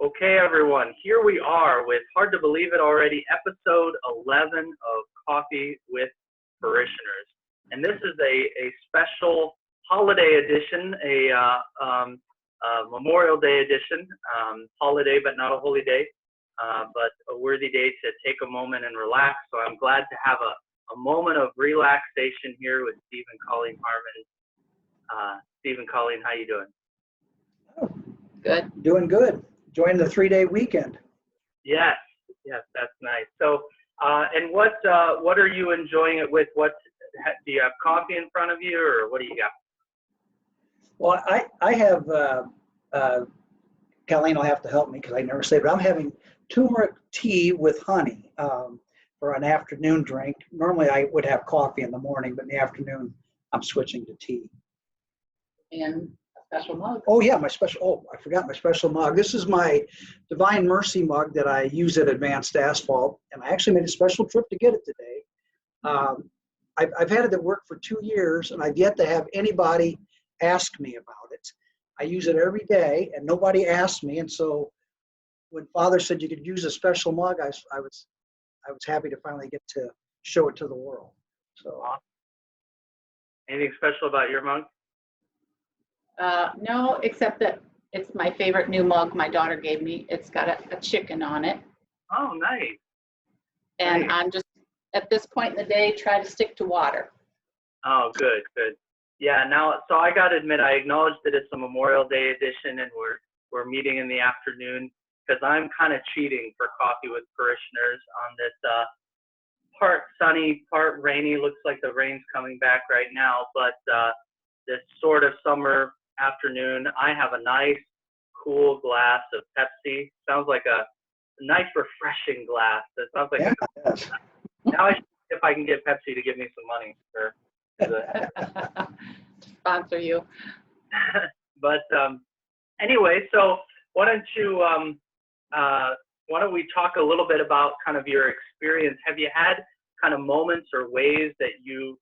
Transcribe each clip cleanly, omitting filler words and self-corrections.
Okay, everyone, here we are with, hard to believe it already, episode 11 of Coffee with Parishioners. And this is a special holiday edition, a Memorial Day edition, holiday but not a holy day, but a worthy day to take a moment and relax. So I'm glad to have a moment of relaxation here with Steve and Colleen Harmon. Steve and Colleen, how you doing? Oh, good. Doing good. Enjoying the 3-day weekend. Yes, that's nice. So, and what are you enjoying it with? Do you have coffee in front of you, or what do you got? Well, I have, Colleen will have to help me because I never say, but I'm having turmeric tea with honey for an afternoon drink. Normally I would have coffee in the morning, but in the afternoon I'm switching to tea. And a special mug. Oh yeah, I forgot my special mug. This is my Divine Mercy mug that I use at Advanced Asphalt, and I actually made a special trip to get it today. I've had it at work for 2 years, and I've yet to have anybody ask me about it. I use it every day, and nobody asked me, and so when Father said you could use a special mug, I was happy to finally get to show it to the world. So, anything special about your mug? No, except that it's my favorite new mug my daughter gave me. It's got a chicken on it. Oh, nice. And nice. I'm just, at this point in the day, try to stick to water. Oh, good. Yeah, now, so I got to admit, I acknowledge that it's a Memorial Day edition, and we're meeting in the afternoon, because I'm kind of cheating for Coffee with Parishioners on this part sunny, part rainy. Looks like the rain's coming back right now, but this sort of summer afternoon, I have a nice, cool glass of Pepsi. Sounds like a nice, refreshing glass. It sounds like now I should see if I can get Pepsi to give me some money for to sponsor you. But anyway, so why don't we talk a little bit about kind of your experience? Have you had kind of moments or ways that you've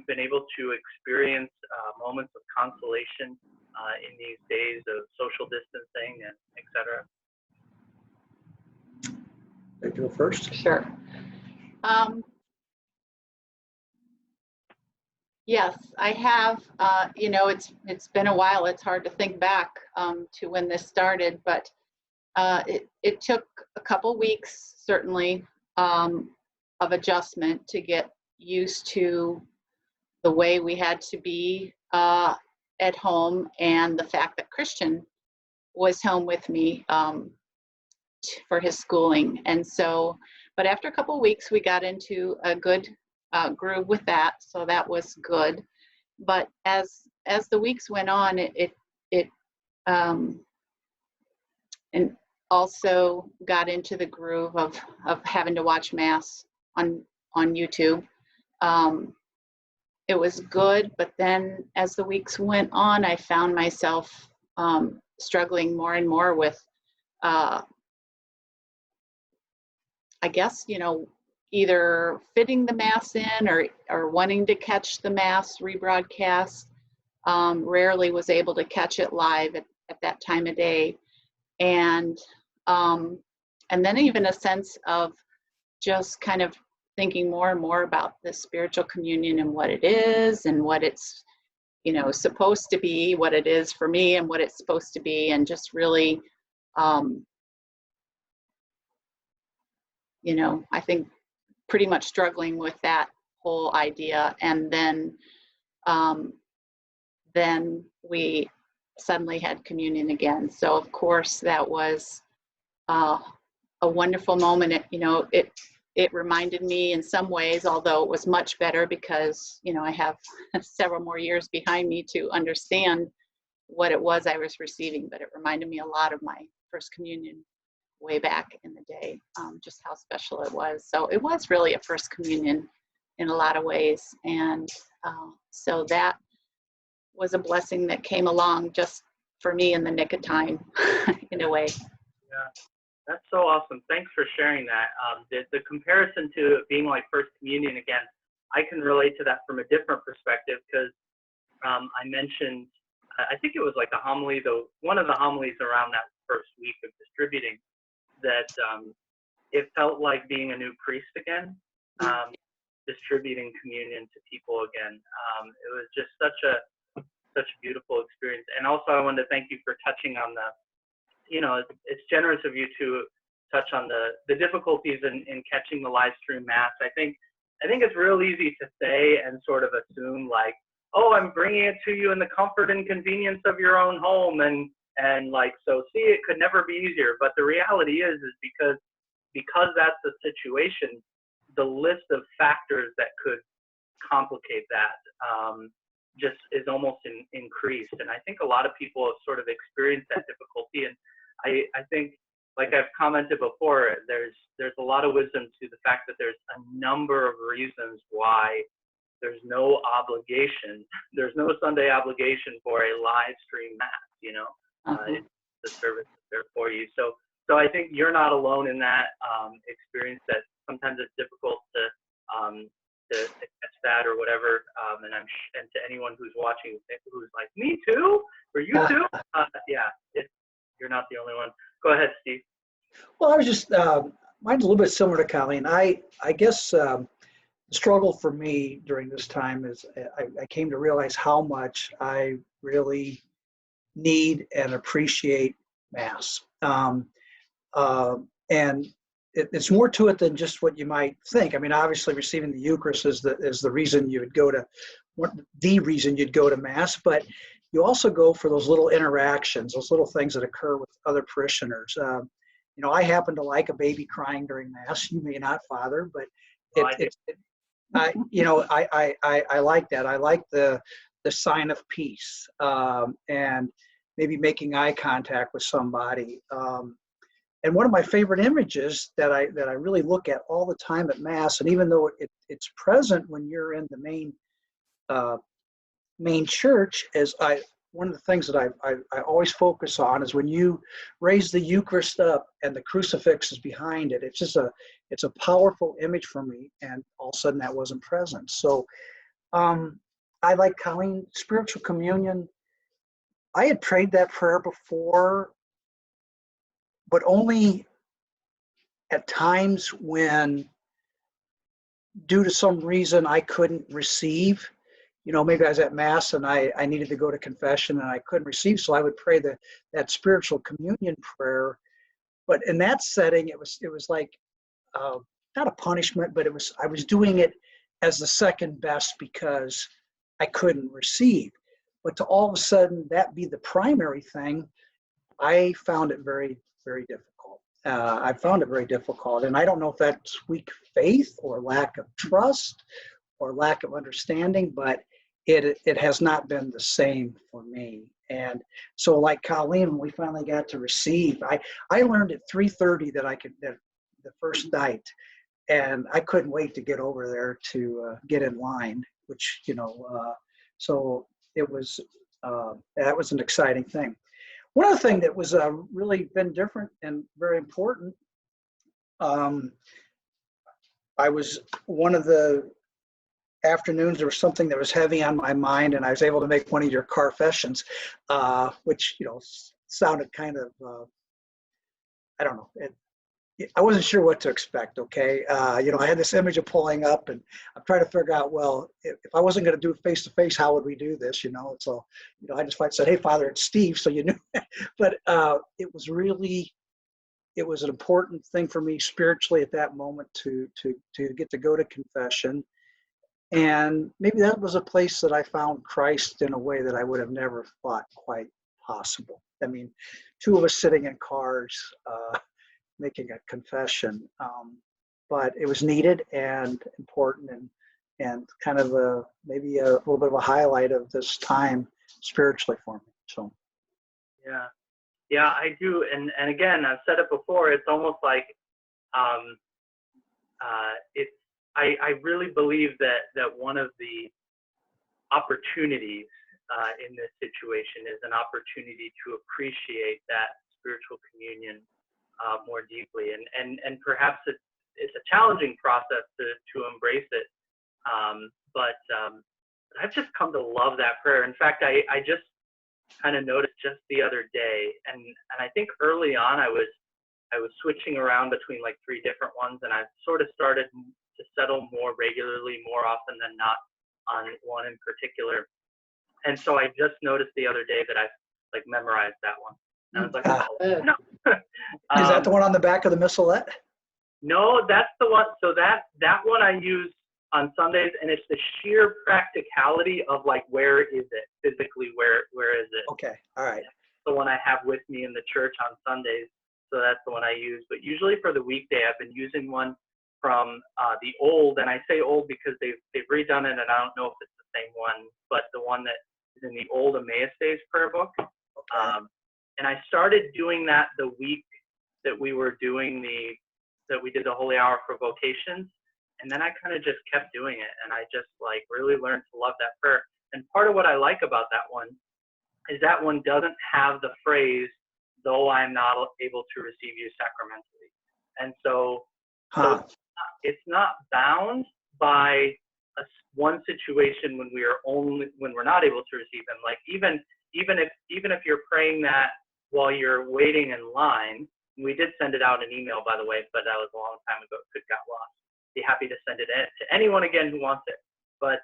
been able to experience moments of consolation in these days of social distancing and et cetera? I go first? Sure. Yes, I have. It's been a while. It's hard to think back to when this started, but it took a couple weeks, certainly, of adjustment to get used to the way we had to be at home, and the fact that Christian was home with me for his schooling. And so, but after a couple of weeks, we got into a good groove with that, so that was good. But as the weeks went on, and also got into the groove of having to watch Mass on YouTube. It was good, but then as the weeks went on, I found myself struggling more and more with, I guess, either fitting the Mass in or wanting to catch the Mass rebroadcast. Rarely was able to catch it live at that time of day. And then even a sense of just kind of thinking more and more about the spiritual communion and what it is and what it's, supposed to be, what it is for me and what it's supposed to be, and just really, I think pretty much struggling with that whole idea. And then we suddenly had communion again. So of course that was a wonderful moment. It reminded me in some ways, although it was much better because, I have several more years behind me to understand what it was I was receiving, but it reminded me a lot of my first communion way back in the day, just how special it was. So it was really a first communion in a lot of ways. And so that was a blessing that came along just for me in the nick of time, in a way. Yeah, that's so awesome. Thanks for sharing that. The comparison to it being like first communion again, I can relate to that from a different perspective, because I mentioned I think it was like a homily, though, one of the homilies around that first week of distributing, that it felt like being a new priest again, distributing communion to people again. It was just such a beautiful experience. And also, I wanted to thank you for touching on the, it's generous of you to touch on the difficulties in catching the live stream mass. I think it's real easy to say and sort of assume like, oh, I'm bringing it to you in the comfort and convenience of your own home, and like, so see, it could never be easier. But the reality is because that's the situation, the list of factors that could complicate that just is almost increased. And I think a lot of people have sort of experienced that difficulty. And I think, like I've commented before, there's a lot of wisdom to the fact that there's a number of reasons why there's no obligation, there's no Sunday obligation for a live stream mass, the service is there for you. So I think you're not alone in that experience, that sometimes it's difficult to catch that or whatever. And to anyone who's watching who's like, me too, or you too, you're not the only one. Go ahead, Steve. Well, I was just, mine's a little bit similar to Colleen. I guess the struggle for me during this time is I came to realize how much I really need and appreciate Mass. And it's more to it than just what you might think. I mean, obviously receiving the Eucharist is the reason you would go to, the reason you'd go to Mass, but you also go for those little interactions, those little things that occur with other parishioners. I happen to like a baby crying during Mass. You may not, Father, but I like that. I like the sign of peace, and maybe making eye contact with somebody. And one of my favorite images that I really look at all the time at Mass, and even though it's present when you're in the main church, one of the things that I always focus on is when you raise the Eucharist up and the crucifix is behind it. It's a powerful image for me, and all of a sudden that wasn't present. So I like Colleen, spiritual communion. I had prayed that prayer before, but only at times when, due to some reason, I couldn't receive. Maybe I was at Mass and I needed to go to confession and I couldn't receive, so I would pray that spiritual communion prayer. But in that setting, it was like not a punishment, but I was doing it as the second best because I couldn't receive. But to all of a sudden that be the primary thing, I found it very, very difficult. I found it very difficult, and I don't know if that's weak faith or lack of trust or lack of understanding, but it has not been the same for me. And so, like Colleen, when we finally got to receive, I learned at 3:30 that the first night, and I couldn't wait to get over there to get in line, which, so it was, that was an exciting thing. One other thing that was really been different and very important, I was one of the afternoons, there was something that was heavy on my mind, and I was able to make one of your confessions, which, sounded kind of, I don't know, I wasn't sure what to expect, okay? I had this image of pulling up, and I'm trying to figure out, well, if I wasn't going to do it face-to-face, how would we do this, So, I just said, hey, Father, it's Steve, so you knew. But it was an important thing for me spiritually at that moment to get to go to confession. And maybe that was a place that I found Christ in a way that I would have never thought quite possible. I mean, two of us sitting in cars, making a confession, but it was needed and important, and kind of maybe a little bit of a highlight of this time spiritually for me. So yeah, I do. And again, I've said it before, it's almost like I really believe that one of the opportunities in this situation is an opportunity to appreciate that spiritual communion more deeply, and perhaps it's a challenging process to embrace it, but I've just come to love that prayer. In fact, I just kind of noticed just the other day, and I think early on I was switching around between like 3 different ones, and I sort of started to settle more regularly, more often than not, on one in particular. And so I just noticed the other day that I like memorized that one. And I was like, oh, no. Is that the one on the back of the missalette? No, that's the one. So that one I use on Sundays, and it's the sheer practicality of like, where is it physically? Where is it? Okay, all right. The one I have with me in the church on Sundays. So that's the one I use. But usually for the weekday, I've been using one from the old, and I say old because they've redone it, and I don't know if it's the same one, but the one that is in the old Emmaus Days prayer book. Okay. And I started doing that the week that we were doing that we did the Holy Hour for vocations, and then I kind of just kept doing it, and I just like really learned to love that prayer. And part of what I like about that one is that one doesn't have the phrase, though I am not able to receive you sacramentally. And so it's not bound by one situation when we're not able to receive him. Like even if you're praying that while you're waiting in line, we did send it out in email, by the way, but that was a long time ago. It got lost. Be happy to send it to anyone again who wants it. But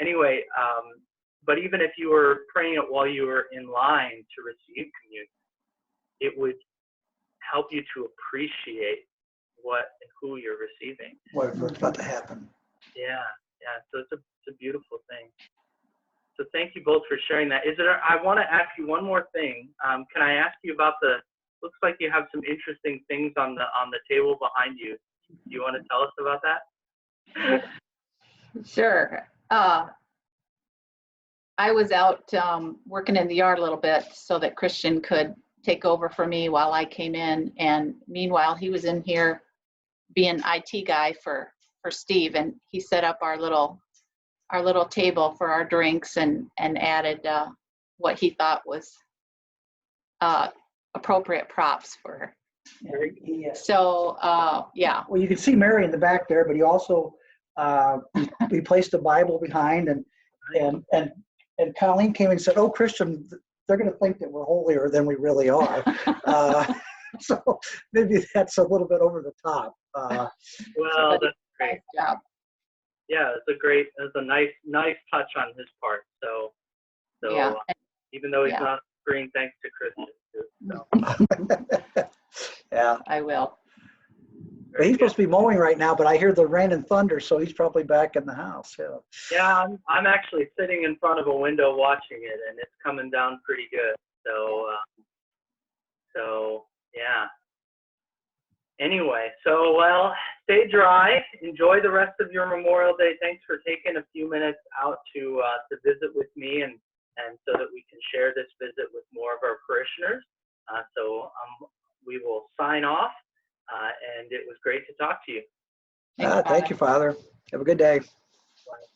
anyway, but even if you were praying it while you were in line to receive communion, it would help you to appreciate what and who you're receiving. What's about to happen. Yeah. So it's a beautiful thing. So thank you both for sharing that. I want to ask you one more thing. Can I ask you about looks like you have some interesting things on the table behind you. Do you want to tell us about that? Sure. I was out working in the yard a little bit so that Christian could take over for me while I came in. And meanwhile, he was in here being IT guy for Steve, and he set up our little table for our drinks and added what he thought was appropriate props for. So yeah. Well, you can see Mary in the back there, but he also we placed a Bible behind, and Colleen came and said, "Oh, Christian, they're going to think that we're holier than we really are." So maybe that's a little bit over the top. Well, that's great. Nice job. Yeah, it's a nice touch on his part. So yeah. Even though he's not screen, thanks to Christian too. So. Yeah, I will. But he's supposed to be mowing right now, but I hear the rain and thunder, so he's probably back in the house. Yeah, I'm actually sitting in front of a window watching it, and it's coming down pretty good. So yeah. Anyway, well, stay dry. Enjoy the rest of your Memorial Day. Thanks for taking a few minutes out to visit with me, and so that we can share this visit with more of our parishioners. So we will sign off, and it was great to talk to you. Thank you, Father. Have a good day. Bye.